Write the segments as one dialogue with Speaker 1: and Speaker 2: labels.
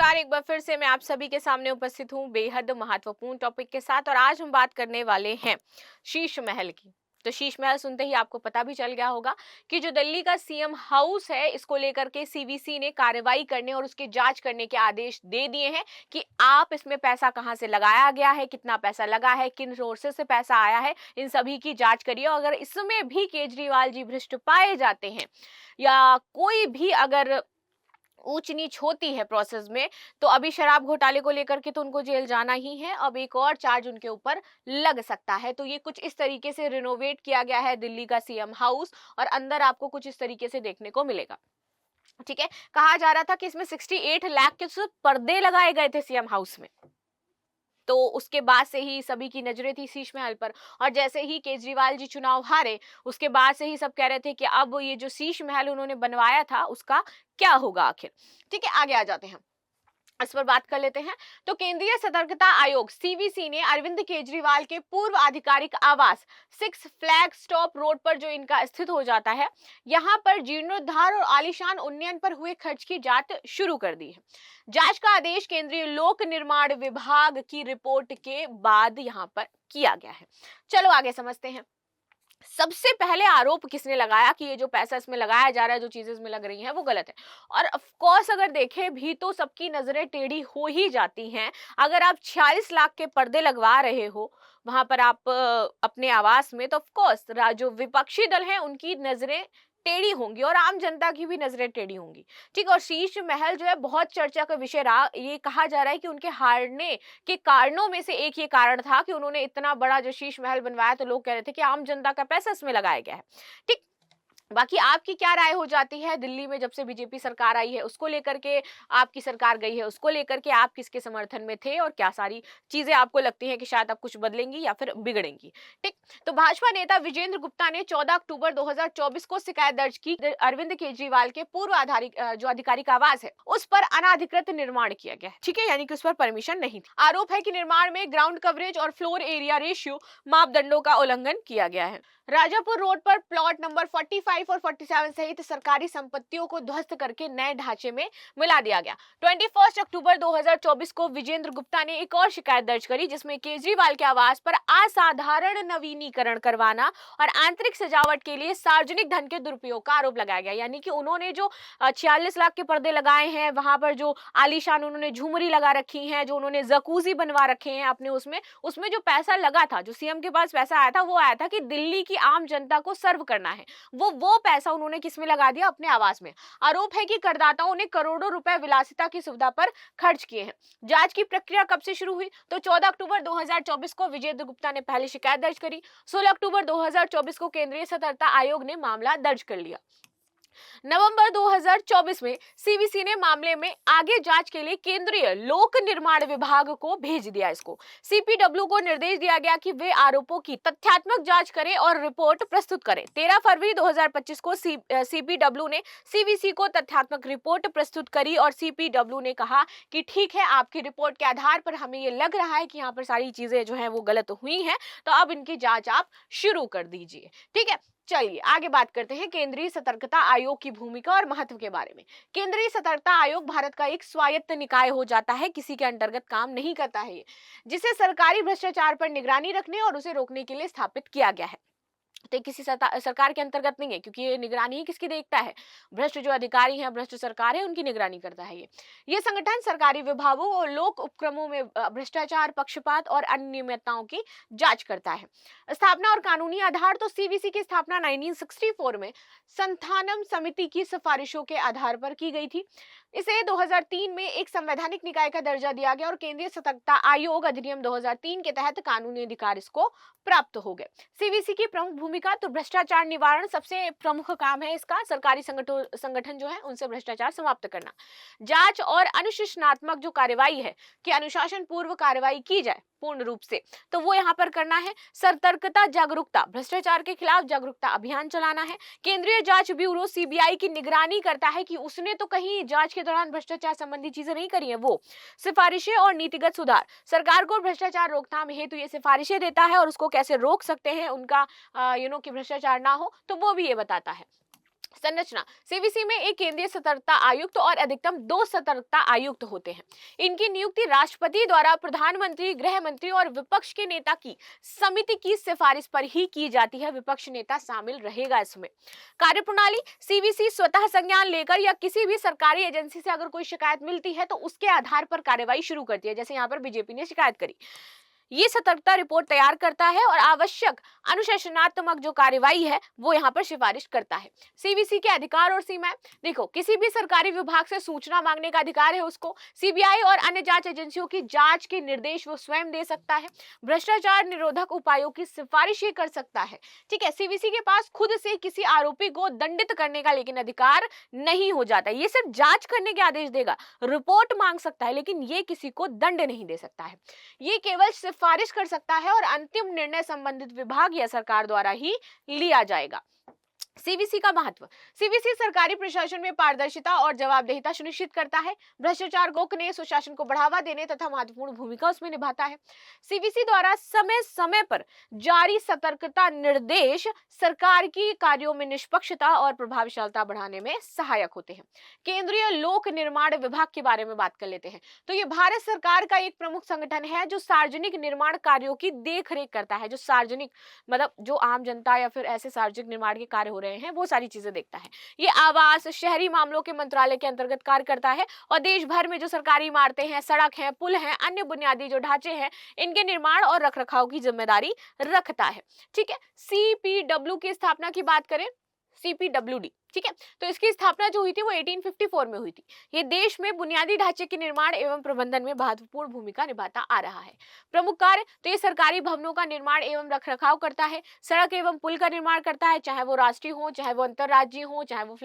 Speaker 1: नमस्कार, एक बार फिर से मैं आप सभी के सामने उपस्थित हूँ बेहद महत्वपूर्ण टॉपिक के साथ। और आज हम बात करने वाले हैं शीश महल की। तो शीश महल सुनते ही आपको पता भी चल गया होगा कि जो दिल्ली का सीएम हाउस है, इसको लेकर के सीवीसी ने कार्रवाई करने और उसकी जांच करने के आदेश दे दिए हैं कि आप इसमें पैसा कहां से लगाया गया है, कितना पैसा लगा है, किन सोर्सेस से पैसा आया है, इन सभी की जांच करिए। और अगर इसमें भी केजरीवाल जी भ्रष्ट पाए जाते हैं या कोई भी अगर ऊंच नीच होती है प्रोसेस में, तो अभी शराब घोटाले को लेकर के तो उनको जेल जाना ही है। अब एक और चार्ज उनके ऊपर लग सकता है। तो ये कुछ इस तरीके से रिनोवेट किया गया है दिल्ली का सीएम हाउस, और अंदर आपको कुछ इस तरीके से देखने को मिलेगा। ठीक है, कहा जा रहा था कि इसमें 68 लाख के सिर्फ पर्दे लगाए गए थे सीएम हाउस में। तो उसके बाद से ही सभी की नजरें थी शीश महल पर। और जैसे ही केजरीवाल जी चुनाव हारे, उसके बाद से ही सब कह रहे थे कि अब ये जो शीश महल उन्होंने बनवाया था उसका क्या होगा आखिर। ठीक है, आगे आ जाते हैं, इस पर बात कर लेते हैं। तो केंद्रीय सतर्कता आयोग सीवीसी ने अरविंद केजरीवाल के पूर्व आधिकारिक आवास सिक्स फ्लैग स्टॉप रोड पर, जो इनका स्थित हो जाता है, यहां पर जीर्णोद्धार और आलीशान उन्नयन पर हुए खर्च की जांच शुरू कर दी है। जांच का आदेश केंद्रीय लोक निर्माण विभाग की रिपोर्ट के बाद यहां पर किया गया है। चलो आगे समझते हैं। सबसे पहले आरोप किसने लगाया कि ये जो पैसा इसमें लगाया जा रहा है, जो चीजें इसमें लग रही हैं वो गलत है। और ऑफ कोर्स अगर देखें भी तो सबकी नजरें टेढ़ी हो ही जाती हैं। अगर आप 46 लाख के पर्दे लगवा रहे हो वहां पर आप अपने आवास में, तो ऑफ कोर्स जो विपक्षी दल हैं उनकी नजरें टेढ़ी होंगी और आम जनता की भी नजरें टेढ़ी होंगी। ठीक, और शीश महल जो है बहुत चर्चा का विषय रहा। ये कहा जा रहा है कि उनके हारने के कारणों में से एक ये कारण था कि उन्होंने इतना बड़ा जो शीश महल बनवाया, तो लोग कह रहे थे कि आम जनता का पैसा इसमें लगाया गया है। ठीक, बाकी आपकी क्या राय हो जाती है दिल्ली में जब से बीजेपी सरकार आई है उसको लेकर के, आपकी सरकार गई है उसको लेकर के, आप किसके समर्थन में थे और क्या सारी चीजें आपको लगती हैं कि शायद आप कुछ बदलेंगी या फिर बिगड़ेंगी। ठीक, तो भाजपा नेता विजेंद्र गुप्ता ने 14 अक्टूबर 2024 को शिकायत दर्ज की अरविंद केजरीवाल के पूर्व आधारिक जो आधिकारिक आवास है उस पर अनाधिकृत निर्माण किया गया है। ठीक है, यानी कि उस पर परमिशन नहीं थी। आरोप है कि निर्माण में ग्राउंड कवरेज और फ्लोर एरिया रेशियो मापदंडों का उल्लंघन किया गया है। राजापुर रोड पर प्लॉट नंबर 45 और 47 सहित सरकारी संपत्तियों को ध्वस्त करके नए ढांचे में मिला दिया गया। 21 अक्टूबर 2024 को विजेंद्र गुप्ता ने एक और शिकायत दर्ज करी, जिसमें केजरीवाल के आवास पर असाधारण नवीनीकरण करवाना और आंतरिक सजावट के लिए सार्वजनिक धन के दुरुपयोग का आरोप लगाया गया। यानी कि उन्होंने जो 46 लाख के पर्दे लगाए हैं, वहां पर जो आलीशान उन्होंने झुमरी लगा रखी है, जो उन्होंने जकूजी बनवा रखे हैं अपने, उसमें जो पैसा लगा था, जो सीएम के पास पैसा आया था, वो आया था कि दिल्ली की आम जनता को सर्व करना है। वो पैसा उन्होंने किसमें लगा दिया? अपने आवास में। आरोप है कि करदाताओं ने करोड़ों रुपए विलासिता की सुविधा पर खर्च किए हैं। जांच की प्रक्रिया कब से शुरू हुई? तो 14 अक्टूबर 2024 को विजेंद्र गुप्ता ने पहले शिकायत दर्ज करी। 16 अक्टूबर 2024 को केंद्रीय सतर्कता आयोग ने मामला दर्ज कर लिया। नवंबर 2024 में सीवीसी ने मामले में आगे जांच के लिए केंद्रीय लोक निर्माण विभाग को भेज दिया। इसको सीपीडब्ल्यू को निर्देश दिया गया कि वे आरोपों की तथ्यात्मक जांच करें और रिपोर्ट प्रस्तुत करें। 13 फरवरी 2025 को सीपीडब्ल्यू ने सीवीसी को तथ्यात्मक रिपोर्ट प्रस्तुत करी और सीपीडब्ल्यू ने कहा कि ठीक है, आपकी रिपोर्ट के आधार पर हमें ये लग रहा है कि यहाँ पर सारी चीजें जो है वो गलत हुई हैं, तो अब इनकी जांच आप शुरू कर दीजिए। ठीक है, चलिए आगे बात करते हैं केंद्रीय सतर्कता आयोग की भूमिका और महत्व के बारे में। केंद्रीय सतर्कता आयोग भारत का एक स्वायत्त निकाय हो जाता है, किसी के अंतर्गत काम नहीं करता है ये, जिसे सरकारी भ्रष्टाचार पर निगरानी रखने और उसे रोकने के लिए स्थापित किया गया है। तो किसी सरकार के अंतर्गत नहीं है, क्योंकि ये निगरानी ही किसकी देखता है? भ्रष्ट जो अधिकारी हैं, भ्रष्ट सरकार है, उनकी निगरानी करता है ये संगठन सरकारी विभागों और लोक उपक्रमों में भ्रष्टाचार, पक्षपात और अनियमितताओं की जांच करता है। स्थापना और कानूनी आधार, तो सीवीसी की स्थापना 1964 में संथानम समिति की सिफारिशों के आधार पर की गई थी। इसे 2003 में एक संवैधानिक निकाय का दर्जा दिया गया और केंद्रीय सतर्कता आयोग अधिनियम 2003 के तहत कानूनी अधिकार इसको प्राप्त हो गए। सीवीसी की प्रमुख भूमिका, तो भ्रष्टाचार निवारण सबसे प्रमुख काम है इसका। सरकारी संगठन जो है उनसे भ्रष्टाचार समाप्त करना। जांच और अनुशासनात्मक जो कार्रवाई है कि अनुशासन पूर्व कार्रवाई की जाए पूर्ण रूप से, तो वो यहाँ पर करना है। सतर्कता, जागरूकता, भ्रष्टाचार के खिलाफ जागरूकता अभियान चलाना है। केंद्रीय जांच ब्यूरो सीबीआई की निगरानी करता है कि उसने तो कहीं जांच के दौरान भ्रष्टाचार संबंधी चीजें नहीं करी है। वो सिफारिशें और नीतिगत सुधार, सरकार को भ्रष्टाचार रोकथाम हेतु ये सिफारिशें देता है और उसको कैसे रोक सकते हैं, उनका कि भ्रष्टाचार ना हो, तो वो भी ये बताता है। संरचना। सीवीसी में एक केंद्रीय सतर्कता आयुक्त और अधिकतम 2 सतर्कता आयुक्त होते हैं। इनकी नियुक्ति राष्ट्रपति द्वारा प्रधानमंत्री, गृह मंत्री और विपक्ष के नेता की समिति की सिफारिश पर ही की जाती है। विपक्ष नेता शामिल रहेगा इसमें। कार्यप्रणाली। सीवीसी स्वतः संज्ञान लेकर या किसी भी सरकारी एजेंसी से अगर कोई शिकायत मिलती है तो उसके आधार पर कार्रवाई शुरू करती है। जैसे यहाँ पर बीजेपी ने शिकायत करी, ये सतर्कता रिपोर्ट तैयार करता है और आवश्यक अनुशासनात्मक जो कार्यवाही है वो यहाँ पर सिफारिश करता है। सीवीसी के अधिकार और सीमाएं। देखो, किसी भी सरकारी विभाग से सूचना मांगने का अधिकार है उसको। सीबीआई और अन्य जांच एजेंसियों की जांच के निर्देश वो स्वयं दे सकता है। भ्रष्टाचार निरोधक उपायों की सिफारिश कर सकता है। ठीक है, सीवीसी के पास खुद से किसी आरोपी को दंडित करने का लेकिन अधिकार नहीं हो जाता। ये सिर्फ जांच करने के आदेश देगा, रिपोर्ट मांग सकता है, लेकिन ये किसी को दंड नहीं दे सकता है। ये केवल सिफारिश कर सकता है और अंतिम निर्णय संबंधित विभाग या सरकार द्वारा ही लिया जाएगा। सीवीसी का महत्व। सीवीसी सरकारी प्रशासन में पारदर्शिता और जवाबदेहिता सुनिश्चित करता है। भ्रष्टाचार को रोकने, सुशासन को बढ़ावा देने तथा महत्वपूर्ण भूमिका उसमें निभाता है। सीवीसी द्वारा समय समय पर जारी सतर्कता निर्देश सरकार की कार्यों में निष्पक्षता और प्रभावशीलता बढ़ाने में सहायक होते हैं। केंद्रीय लोक निर्माण विभाग के बारे में बात कर लेते हैं। तो ये भारत सरकार का एक प्रमुख संगठन है जो सार्वजनिक निर्माण कार्यों की देखरेख करता है। जो सार्वजनिक मतलब जो आम जनता या फिर ऐसे सार्वजनिक निर्माण के कार्य हो रहे हैं वो सारी चीजें देखता है। ये आवास, शहरी मामलों के मंत्रालय के अंतर्गत कार्य करता है और देश भर में जो सरकारी इमारतें हैं, सड़क हैं, पुल हैं, अन्य बुनियादी जो ढांचे हैं, इनके निर्माण और रखरखाव की जिम्मेदारी रखता है। ठीक है, सीपीडब्ल्यू की स्थापना की बात करें, सीपीडब्ल्यूडी, ठीक है, तो इसकी स्थापना जो हुई थी वो 1854 में हुई थी। ये देश में बुनियादी ढांचे के निर्माण एवं प्रबंधन में महत्वपूर्ण भूमिका निभाता आ रहा है। प्रमुख कार्य। तो ये सरकारी भवनों का निर्माण एवं रखरखाव करता है, सड़क एवं पुल का निर्माण करता है, चाहे वो राष्ट्रीय हो, चाहे वो अंतरराज्यीय हो, चाहे वो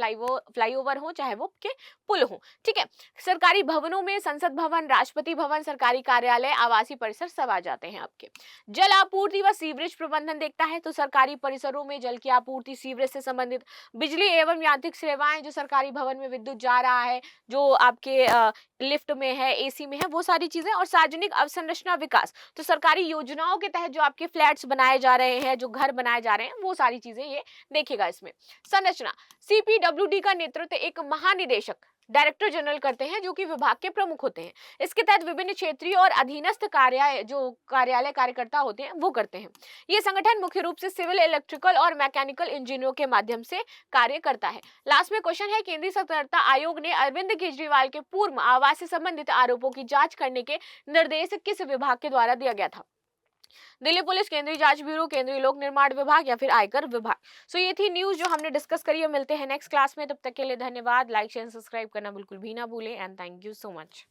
Speaker 1: फ्लाईओवर हो, चाहे वो के पुल हो। ठीक है, सरकारी भवनों में संसद भवन, राष्ट्रपति भवन, सरकारी कार्यालय, आवासीय परिसर सब आ जाते हैं आपके। जल आपूर्ति व सीवरेज प्रबंधन देखता है, तो सरकारी परिसरों में जल की आपूर्ति, सीवरेज से संबंधित बिजली एवं यांत्रिक सेवाएं, जो सरकारी भवन में विद्युत जा रहा है, जो आपके लिफ्ट में है, एसी में है, वो सारी चीजें। और सार्वजनिक अवसंरचना विकास, तो सरकारी योजनाओं के तहत जो आपके फ्लैट्स बनाए जा रहे हैं, जो घर बनाए जा रहे हैं, वो सारी चीजें ये देखेगा इसमें। संरचना। सीपीडब्ल्यूडी का नेतृत्व एक महानिदेशक, डायरेक्टर जनरल करते हैं, जो कि विभाग के प्रमुख होते हैं। इसके तहत विभिन्न क्षेत्रीय और अधीनस्थ कार्यालय कार्यकर्ता होते हैं वो करते हैं। ये संगठन मुख्य रूप से सिविल, इलेक्ट्रिकल और मैकेनिकल इंजीनियरों के माध्यम से कार्य करता है। लास्ट में क्वेश्चन है, केंद्रीय सतर्कता आयोग ने अरविंद केजरीवाल के पूर्व आवास से संबंधित आरोपों की जांच करने के निर्देश किस विभाग के द्वारा दिया गया था? दिल्ली पुलिस, केंद्रीय जांच ब्यूरो, केंद्रीय लोक निर्माण विभाग या फिर आयकर विभाग। सो ये थी न्यूज जो हमने डिस्कस करी है। मिलते हैं नेक्स्ट क्लास में, तब तक के लिए धन्यवाद। लाइक, शेयर, सब्सक्राइब करना बिल्कुल भी ना भूलें and thank you so much.